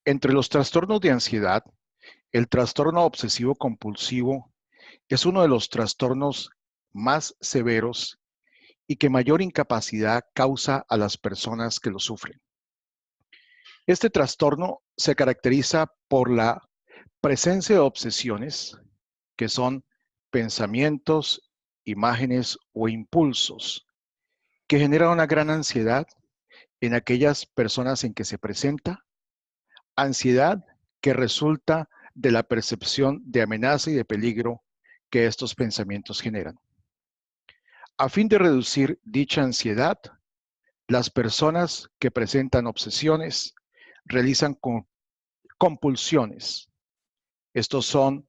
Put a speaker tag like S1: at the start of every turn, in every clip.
S1: Entre los trastornos de ansiedad, el trastorno obsesivo compulsivo es uno de los trastornos más severos y que mayor incapacidad causa a las personas que lo sufren. Este trastorno se caracteriza por la presencia de obsesiones, que son pensamientos, imágenes o impulsos, que generan una gran ansiedad en aquellas personas en que se presenta, ansiedad que resulta de la percepción de amenaza y de peligro que estos pensamientos generan. A fin de reducir dicha ansiedad, las personas que presentan obsesiones realizan compulsiones. Estos son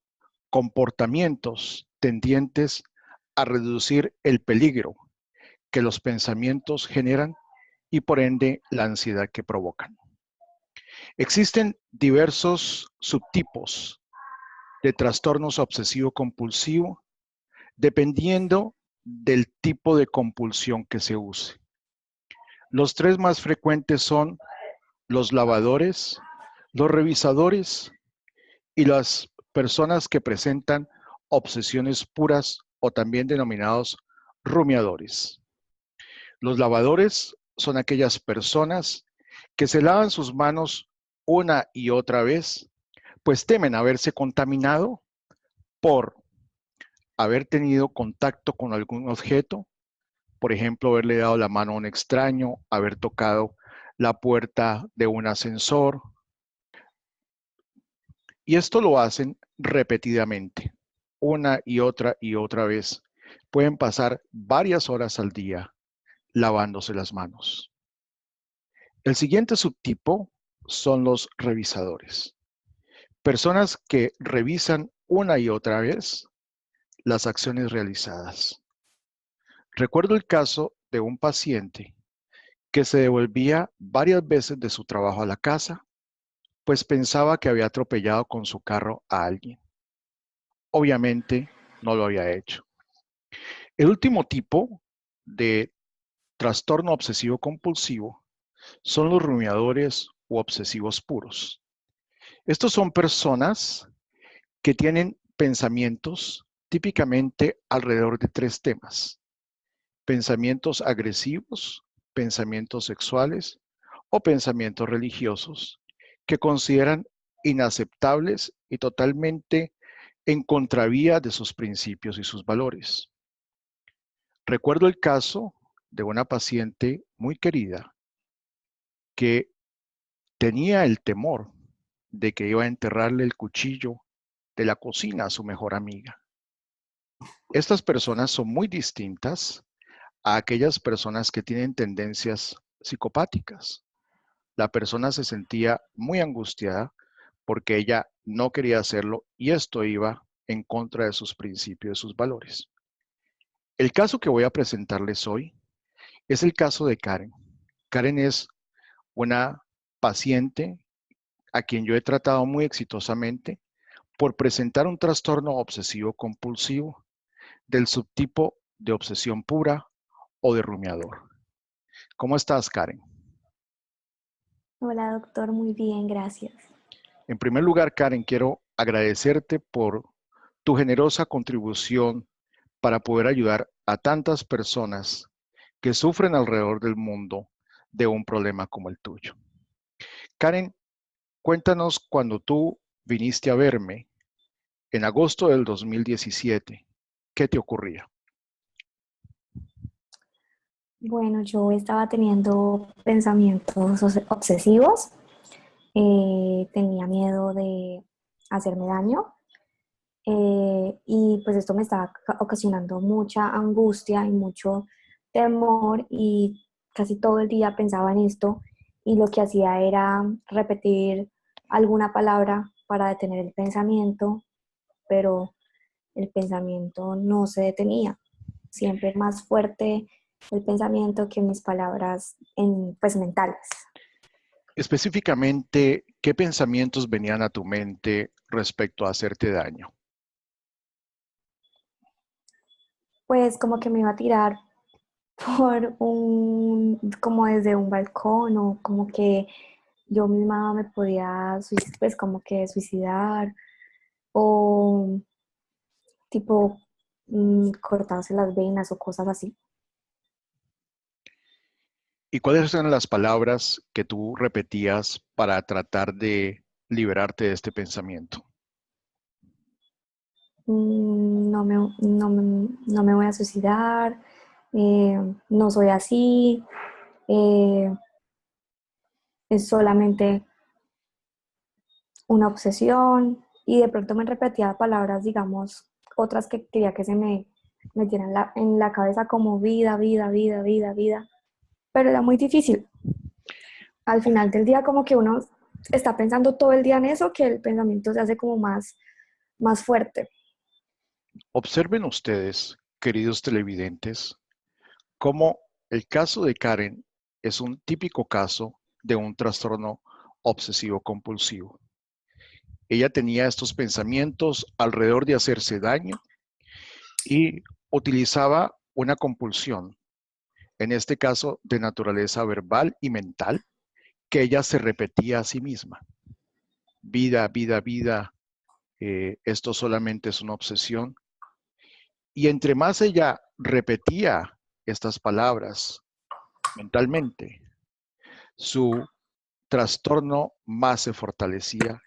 S1: comportamientos tendientes a reducir el peligro que los pensamientos generan y por ende la ansiedad que provocan. Existen diversos subtipos de trastornos obsesivo-compulsivo dependiendo del tipo de compulsión que se use. Los tres más frecuentes son los lavadores, los revisadores y las personas que presentan obsesiones puras o también denominados rumiadores. Los lavadores son aquellas personas que se lavan sus manos una y otra vez, pues temen haberse contaminado por haber tenido contacto con algún objeto, por ejemplo, haberle dado la mano a un extraño, haber tocado la puerta de un ascensor. Y esto lo hacen repetidamente, una y otra vez. Pueden pasar varias horas al día lavándose las manos. El siguiente subtipo son los revisadores. Personas que revisan una y otra vez las acciones realizadas. Recuerdo el caso de un paciente que se devolvía varias veces de su trabajo a la casa, pues pensaba que había atropellado con su carro a alguien. Obviamente no lo había hecho. El último tipo de trastorno obsesivo compulsivo son los rumiadores u obsesivos puros. Estos son personas que tienen pensamientos típicamente alrededor de tres temas: pensamientos agresivos, pensamientos sexuales o pensamientos religiosos que consideran inaceptables y totalmente en contravía de sus principios y sus valores. Recuerdo el caso de una paciente muy querida que tenía el temor de que iba a enterrarle el cuchillo de la cocina a su mejor amiga. Estas personas son muy distintas a aquellas personas que tienen tendencias psicopáticas. La persona se sentía muy angustiada porque ella no quería hacerlo y esto iba en contra de sus principios y sus valores. El caso que voy a presentarles hoy es el caso de Karen. Karen es una paciente a quien yo he tratado muy exitosamente por presentar un trastorno obsesivo compulsivo del subtipo de obsesión pura o de rumiador. ¿Cómo estás, Karen?
S2: Hola, doctor, muy bien, gracias.
S1: En primer lugar, Karen, quiero agradecerte por tu generosa contribución para poder ayudar a tantas personas que sufren alrededor del mundo de un problema como el tuyo. Karen, cuéntanos cuando tú viniste a verme en agosto del 2017, ¿qué te ocurría?
S2: Bueno, yo estaba teniendo pensamientos obsesivos, tenía miedo de hacerme daño y pues esto me estaba ocasionando mucha angustia y mucho temor y casi todo el día pensaba en esto y lo que hacía era repetir alguna palabra para detener el pensamiento, pero el pensamiento no se detenía, siempre más fuerte el pensamiento que mis palabras pues mentales.
S1: Específicamente, ¿qué pensamientos venían a tu mente respecto a hacerte daño?
S2: Pues como que me iba a tirar como desde un balcón o como que yo misma me podía, pues como que suicidar o tipo cortarse las venas o cosas así.
S1: ¿Y cuáles eran las palabras que tú repetías para tratar de liberarte de este pensamiento?
S2: No me voy a suicidar, no soy así, eh, es solamente una obsesión y de pronto me repetía palabras, digamos, otras que quería que se me metieran en la cabeza como vida, vida, vida, vida, vida, pero era muy difícil. Al final del día como que uno está pensando todo el día en eso, que el pensamiento se hace como más fuerte.
S1: Observen ustedes, queridos televidentes, cómo el caso de Karen es un típico caso de un trastorno obsesivo compulsivo. Ella tenía estos pensamientos alrededor de hacerse daño y utilizaba una compulsión, en este caso de naturaleza verbal y mental, que ella se repetía a sí misma. Vida, vida, vida, esto solamente es una obsesión. Y entre más ella repetía estas palabras mentalmente, su trastorno más se fortalecía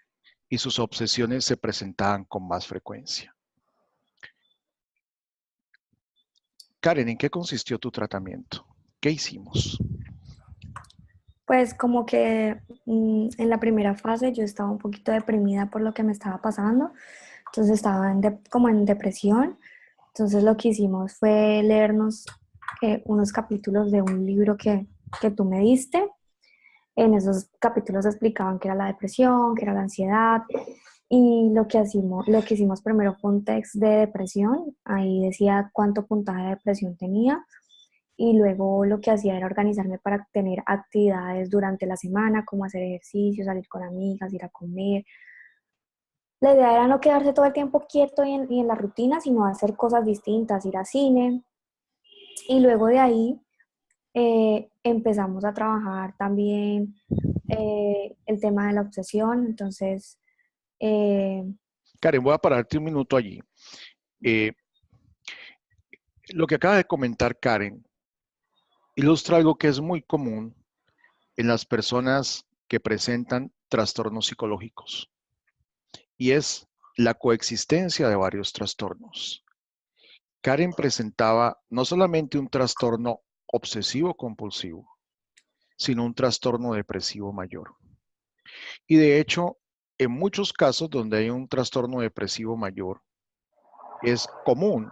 S1: y sus obsesiones se presentaban con más frecuencia. Karen, ¿en qué consistió tu tratamiento? ¿Qué hicimos?
S2: Pues como que en la primera fase yo estaba un poquito deprimida por lo que me estaba pasando, entonces estaba como en depresión, entonces lo que hicimos fue leernos unos capítulos de un libro que tú me diste. En esos capítulos explicaban qué era la depresión, qué era la ansiedad, y lo que hicimos primero fue un test de depresión, ahí decía cuánto puntaje de depresión tenía, y luego lo que hacía era organizarme para tener actividades durante la semana, como hacer ejercicio, salir con amigas, ir a comer. La idea era no quedarse todo el tiempo quieto y en la rutina, sino hacer cosas distintas, ir a cine, y luego de ahí empezamos a trabajar también el tema de la obsesión. Entonces, eh,
S1: Karen, voy a pararte un minuto allí. Eh, lo que acaba de comentar Karen ilustra algo que es muy común en las personas que presentan trastornos psicológicos y es la coexistencia de varios trastornos. Karen presentaba no solamente un trastorno obsesivo compulsivo, sino un trastorno depresivo mayor. Y de hecho, en muchos casos donde hay un trastorno depresivo mayor, es común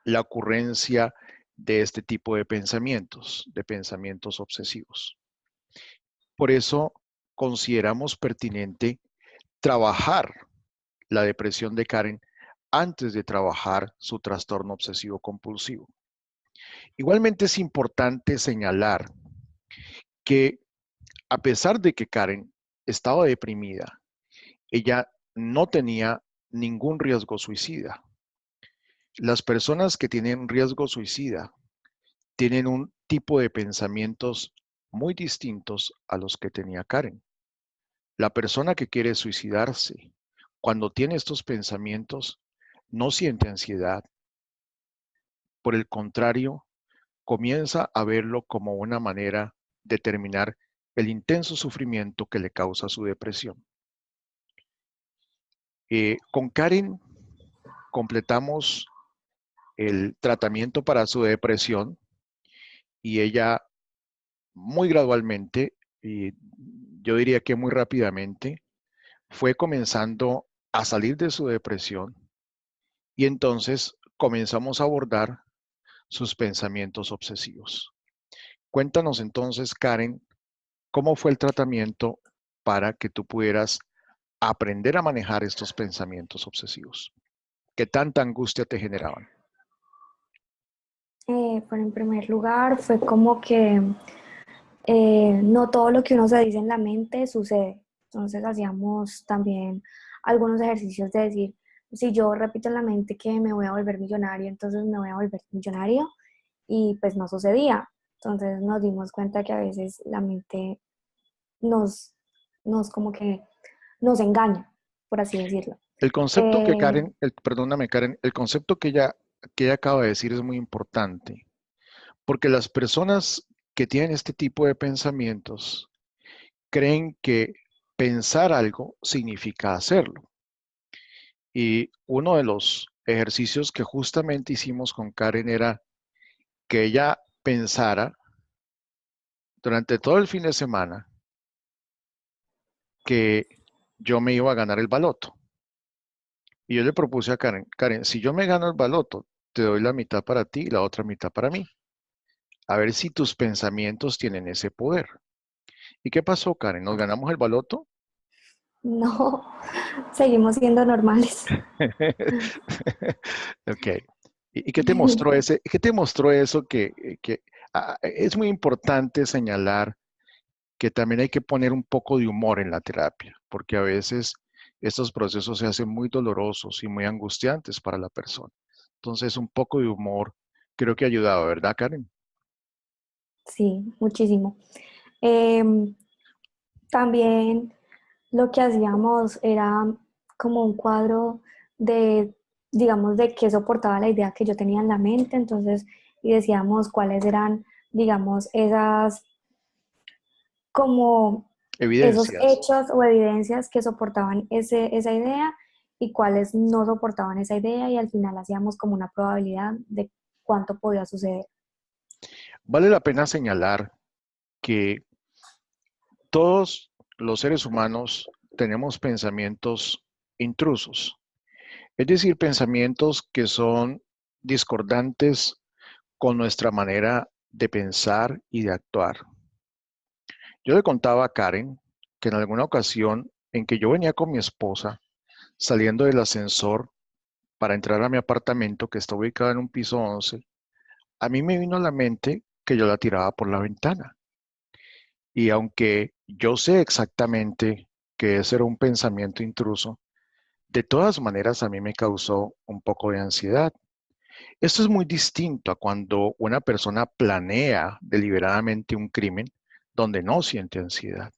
S1: la ocurrencia de este tipo de pensamientos obsesivos. Por eso consideramos pertinente trabajar la depresión de Karen antes de trabajar su trastorno obsesivo compulsivo. Igualmente es importante señalar que a pesar de que Karen estaba deprimida, ella no tenía ningún riesgo suicida. Las personas que tienen riesgo suicida tienen un tipo de pensamientos muy distintos a los que tenía Karen. La persona que quiere suicidarse, cuando tiene estos pensamientos, no siente ansiedad. Por el contrario, comienza a verlo como una manera de terminar el intenso sufrimiento que le causa su depresión. Con Karen completamos el tratamiento para su depresión y ella muy gradualmente, y yo diría que muy rápidamente, fue comenzando a salir de su depresión y entonces comenzamos a abordar sus pensamientos obsesivos. Cuéntanos entonces, Karen, cómo fue el tratamiento para que tú pudieras aprender a manejar estos pensamientos obsesivos. ¿Qué tanta angustia te generaban?
S2: pues en primer lugar fue como que no todo lo que uno se dice en la mente sucede. Entonces hacíamos también algunos ejercicios de decir, si yo repito en la mente que me voy a volver millonario, entonces me voy a volver millonario y pues no sucedía. Entonces nos dimos cuenta que a veces la mente nos nos como que nos engaña, por así decirlo.
S1: El concepto que
S2: Eh,
S1: Karen, perdóname Karen, el concepto que ella acaba de decir es muy importante, porque las personas que tienen este tipo de pensamientos creen que pensar algo significa hacerlo. Y uno de los ejercicios que justamente hicimos con Karen era que ella pensara durante todo el fin de semana que yo me iba a ganar el baloto. Y yo le propuse a Karen, Karen, si yo me gano el baloto, te doy la mitad para ti y la otra mitad para mí. A ver si tus pensamientos tienen ese poder. ¿Y qué pasó, Karen? ¿Nos ganamos el baloto?
S2: no, seguimos siendo normales.
S1: Ok. ¿Y qué te mostró qué te mostró eso es muy importante señalar que también hay que poner un poco de humor en la terapia, porque a veces estos procesos se hacen muy dolorosos y muy angustiantes para la persona. Entonces, un poco de humor creo que ha ayudado, ¿verdad, Karen?
S2: Sí, muchísimo. Em, También lo que hacíamos era como un cuadro de, digamos, de qué soportaba la idea que yo tenía en la mente, entonces, y decíamos cuáles eran, digamos, esas, como esos
S1: Evidencias.
S2: hechos o evidencias que soportaban esa idea y cuáles no soportaban esa idea y al final hacíamos como una probabilidad de cuánto podía suceder.
S1: Vale la pena señalar que todos los seres humanos tenemos pensamientos intrusos, es decir, pensamientos que son discordantes con nuestra manera de pensar y de actuar. Yo le contaba a Karen que en alguna ocasión en que yo venía con mi esposa saliendo del ascensor para entrar a mi apartamento que está ubicado en un piso 11, a mí me vino a la mente que yo la tiraba por la ventana. Y aunque yo sé exactamente que ese era un pensamiento intruso, de todas maneras a mí me causó un poco de ansiedad. Esto es muy distinto a cuando una persona planea deliberadamente un crimen donde no siente ansiedad.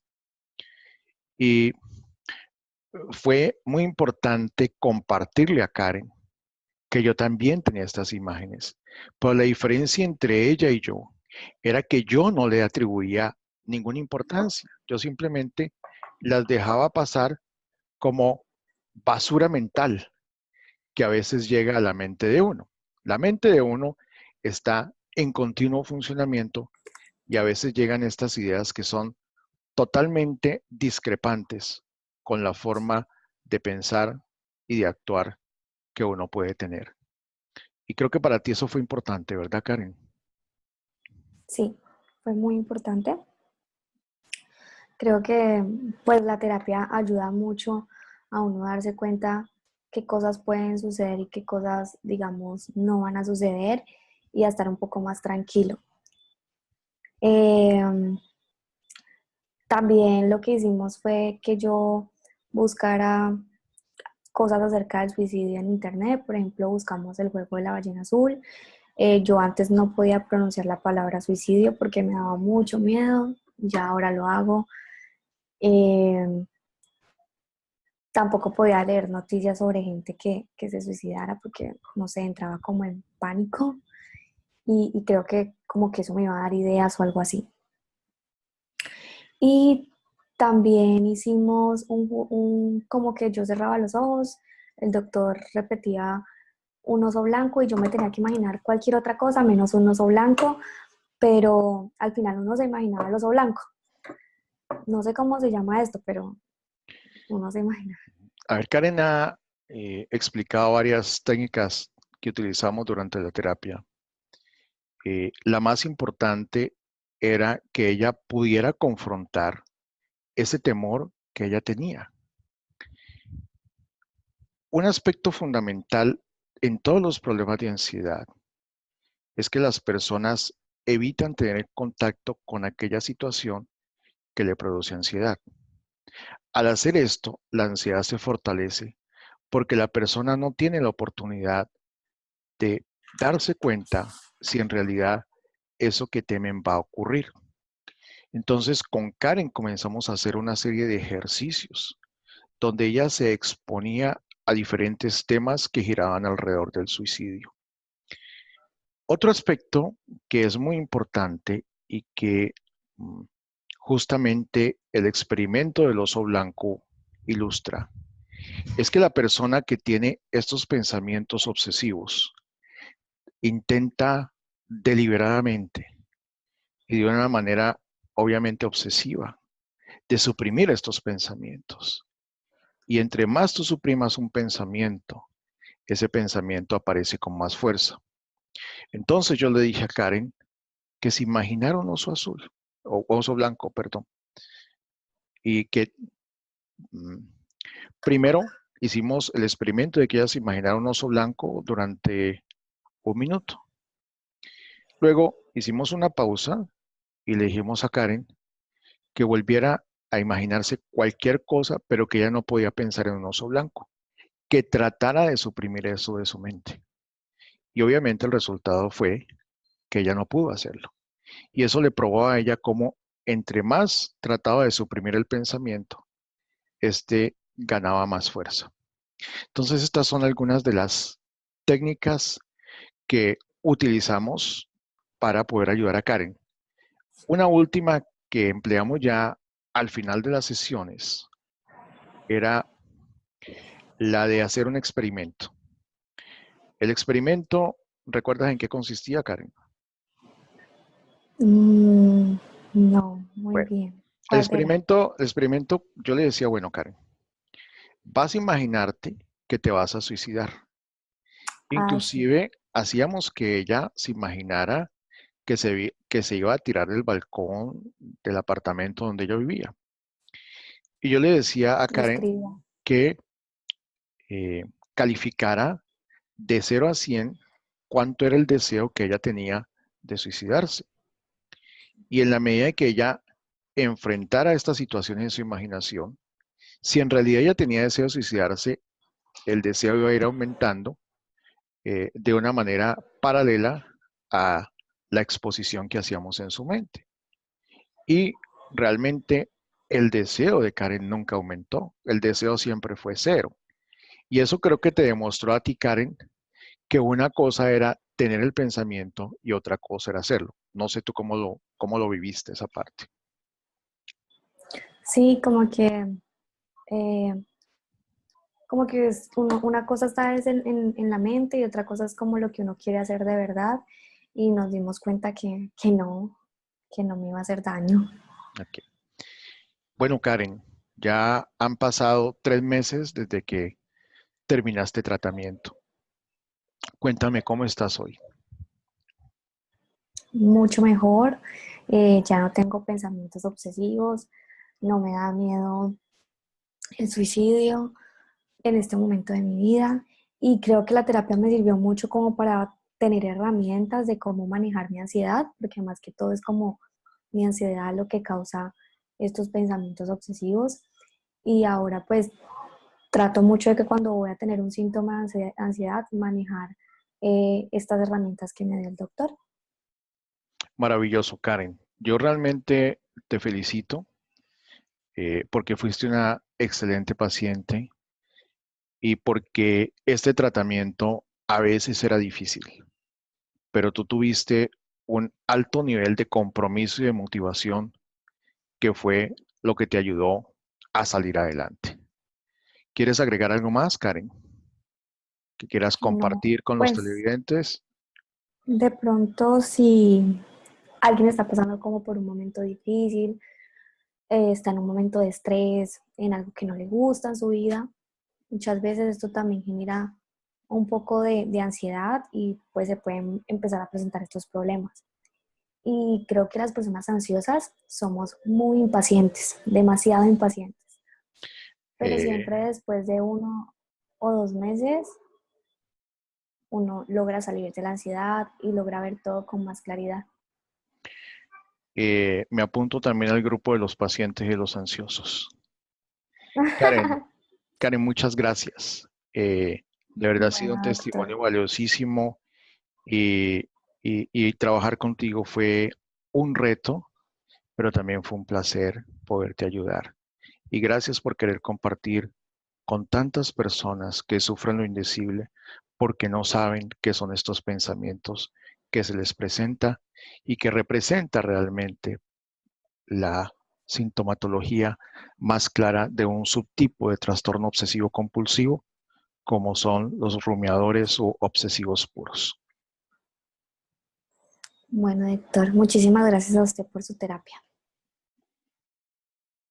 S1: Y fue muy importante compartirle a Karen que yo también tenía estas imágenes. Pero la diferencia entre ella y yo era que yo no le atribuía ninguna importancia. Yo simplemente las dejaba pasar como basura mental que a veces llega a la mente de uno. La mente de uno está en continuo funcionamiento y a veces llegan estas ideas que son totalmente discrepantes con la forma de pensar y de actuar que uno puede tener. Y creo que para ti eso fue importante, ¿verdad, Karen?
S2: Sí, fue muy importante. Creo que pues la terapia ayuda mucho a uno darse cuenta qué cosas pueden suceder y qué cosas, digamos, no van a suceder y a estar un poco más tranquilo. Eh, También lo que hicimos fue que yo buscara cosas acerca del suicidio en internet. Por ejemplo, buscamos el juego de la ballena azul. Yo antes no podía pronunciar la palabra suicidio porque me daba mucho miedo. Ya ahora lo hago. Eh, Tampoco podía leer noticias sobre gente que se suicidara porque, no sé, entraba como en pánico y creo que como que eso me iba a dar ideas o algo así. Y también hicimos como que yo cerraba los ojos, el doctor repetía un oso blanco y yo me tenía que imaginar cualquier otra cosa menos un oso blanco, pero al final uno se imaginaba el oso blanco. No sé cómo se llama esto, pero uno se imagina.
S1: A ver, Karen ha explicado varias técnicas que utilizamos durante la terapia. La más importante era que ella pudiera confrontar ese temor que ella tenía. Un aspecto fundamental en todos los problemas de ansiedad es que las personas evitan tener contacto con aquella situación que le produce ansiedad. Al hacer esto, la ansiedad se fortalece porque la persona no tiene la oportunidad de darse cuenta si en realidad eso que temen va a ocurrir. Entonces, con Karen comenzamos a hacer una serie de ejercicios donde ella se exponía a diferentes temas que giraban alrededor del suicidio. Otro aspecto que es muy importante y que justamente el experimento del oso blanco ilustra, es que la persona que tiene estos pensamientos obsesivos intenta deliberadamente y de una manera obviamente obsesiva de suprimir estos pensamientos. Y entre más tú suprimas un pensamiento, ese pensamiento aparece con más fuerza. Entonces yo le dije a Karen que se imaginara un oso azul, o oso blanco, perdón, y que mm, primero hicimos el experimento de que ella se imaginara un oso blanco durante 1 minuto. Luego hicimos una pausa y le dijimos a Karen que volviera a imaginarse cualquier cosa, pero que ella no podía pensar en un oso blanco, que tratara de suprimir eso de su mente. Y obviamente el resultado fue que ella no pudo hacerlo. Y eso le probó a ella cómo entre más trataba de suprimir el pensamiento, este ganaba más fuerza. Entonces, estas son algunas de las técnicas que utilizamos para poder ayudar a Karen. Una última que empleamos ya al final de las sesiones era la de hacer un experimento. El experimento, ¿recuerdas en qué consistía, Karen?
S2: Mm, no, muy
S1: Bueno,
S2: bien.
S1: el
S2: ¿Cuál era?
S1: experimento, el experimento, yo le decía, bueno, Karen, vas a imaginarte que te vas a suicidar.
S2: Ah, sí,
S1: Inclusive hacíamos que ella se imaginara que se iba a tirar del balcón del apartamento donde ella vivía. Y yo le decía a
S2: lo
S1: Karen
S2: escribía.
S1: que calificara de 0 a 100 cuánto era el deseo que ella tenía de suicidarse. Y en la medida de que ella enfrentara esta situación en su imaginación, si en realidad ella tenía deseo de suicidarse, el deseo iba a ir aumentando de una manera paralela a la exposición que hacíamos en su mente. Y realmente el deseo de Karen nunca aumentó, el deseo siempre fue 0. Y eso creo que te demostró a ti, Karen, que una cosa era tener el pensamiento y otra cosa era hacerlo. No sé tú cómo lo viviste esa parte.
S2: Sí, eh, como que una cosa está es en la mente y otra cosa es como lo que uno quiere hacer de verdad y nos dimos cuenta que no me iba a hacer daño.
S1: Ok. Bueno, Karen, ya han pasado 3 meses desde que terminaste tratamiento. Cuéntame cómo estás hoy.
S2: Mucho mejor, ya no tengo pensamientos obsesivos, no me da miedo el suicidio en este momento de mi vida y creo que la terapia me sirvió mucho como para tener herramientas de cómo manejar mi ansiedad, porque más que todo es como mi ansiedad lo que causa estos pensamientos obsesivos y ahora pues trato mucho de que cuando voy a tener un síntoma de ansiedad manejar estas herramientas que me dio el doctor.
S1: Maravilloso, Karen. Yo realmente te felicito porque fuiste una excelente paciente y porque este tratamiento a veces era difícil, pero tú tuviste un alto nivel de compromiso y de motivación que fue lo que te ayudó a salir adelante. ¿Quieres agregar algo más, Karen? ¿Que quieras
S2: No,
S1: compartir con los
S2: pues
S1: televidentes?
S2: de pronto si alguien está pasando como por un momento difícil, está en un momento de estrés, en algo que no le gusta en su vida, muchas veces esto también genera un poco de ansiedad y pues se pueden empezar a presentar estos problemas. Y creo que las personas ansiosas somos muy impacientes, demasiado impacientes. Pero
S1: Eh,
S2: siempre después de 1 o 2 meses uno logra salir de la ansiedad y logra ver todo con más claridad.
S1: me apunto también al grupo de los pacientes y los ansiosos. Karen, Karen, muchas gracias. De verdad ha sido un
S2: Bueno, doctor.
S1: testimonio valiosísimo y trabajar contigo fue un reto, pero también fue un placer poderte ayudar. Y gracias por querer compartir con tantas personas que sufren lo indecible porque no saben qué son estos pensamientos que se les presenta y que representa realmente la sintomatología más clara de un subtipo de trastorno obsesivo compulsivo, como son los rumiadores o obsesivos puros.
S2: Bueno, Héctor, muchísimas gracias a usted por su terapia.